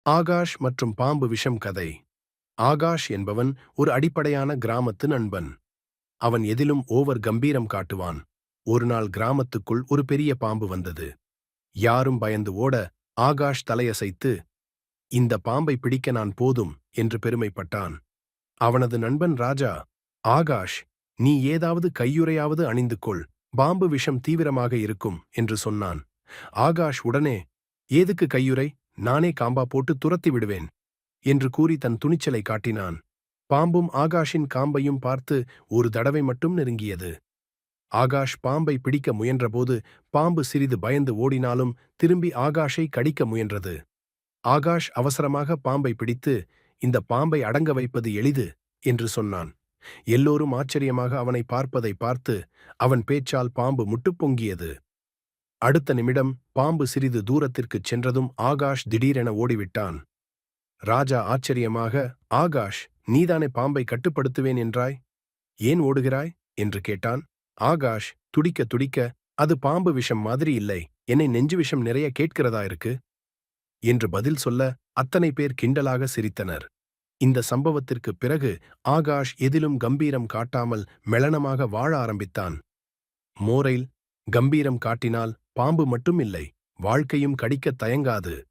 ஆகாஷ் மற்றும் பாம்பு விஷம் கதை. ஆகாஷ் என்பவன் ஒரு அடிப்படையான கிராமத்து நண்பன். அவன் எதிலும் ஓவர் கம்பீரம் காட்டுவான். ஒரு நாள் கிராமத்துக்குள் ஒரு பெரிய பாம்பு வந்தது. யாரும் பயந்து ஓட, ஆகாஷ் தலையசைத்து, இந்த பாம்பை பிடிக்க நான் போதும் என்று பெருமைப்பட்டான். அவனது நண்பன் ராஜா, ஆகாஷ், நீ ஏதாவது கையுறையாவது அணிந்து கொள், பாம்பு விஷம் தீவிரமாக இருக்கும் என்று சொன்னான். ஆகாஷ் உடனே, ஏதுக்கு கையுறை, நானே காம்பா போட்டு துரத்தி விடுவேன் என்று கூறி தன் துணிச்சலை காட்டினான். பாம்பும் ஆகாஷின் காம்பையும் பார்த்து ஒரு தடவை மட்டும் நெருங்கியது. ஆகாஷ் பாம்பை பிடிக்க முயன்றபோது பாம்பு சிறிது பயந்து ஓடினாலும் திரும்பி ஆகாஷை கடிக்க முயன்றது. ஆகாஷ் அவசரமாக பாம்பை பிடித்து, இந்த பாம்பை அடங்க வைப்பது எளிது என்று சொன்னான். எல்லோரும் ஆச்சரியமாக அவனை பார்ப்பதை பார்த்து அவன் பேச்சால் பாம்பு முட்டுப்பொங்கியது. அடுத்த நிமிடம் பாம்பு சிறிது தூரத்திற்குச் சென்றதும் ஆகாஷ் திடீரென ஓடிவிட்டான். ராஜா ஆச்சரியமாக, ஆகாஷ், நீதானே பாம்பை கட்டுப்படுத்துவேன் என்றாய், ஏன் ஓடுகிறாய் என்று கேட்டான். ஆகாஷ் துடிக்க துடிக்க, அது பாம்பு விஷம் மாதிரி இல்லை, என்னை நெஞ்சு விஷம் நிறைய கேட்கிறதா இருக்கு என்று பதில் சொல்ல அத்தனை பேர் கிண்டலாக சிரித்தனர். இந்த சம்பவத்திற்குப் பிறகு ஆகாஷ் எதிலும் கம்பீரம் காட்டாமல் மெளனமாக வாழ ஆரம்பித்தான். மோரைல், கம்பீரம் காட்டினால் பாம்பு மட்டும் இல்லை, வாழ்க்கையும் கடிக்கத் தயங்காது.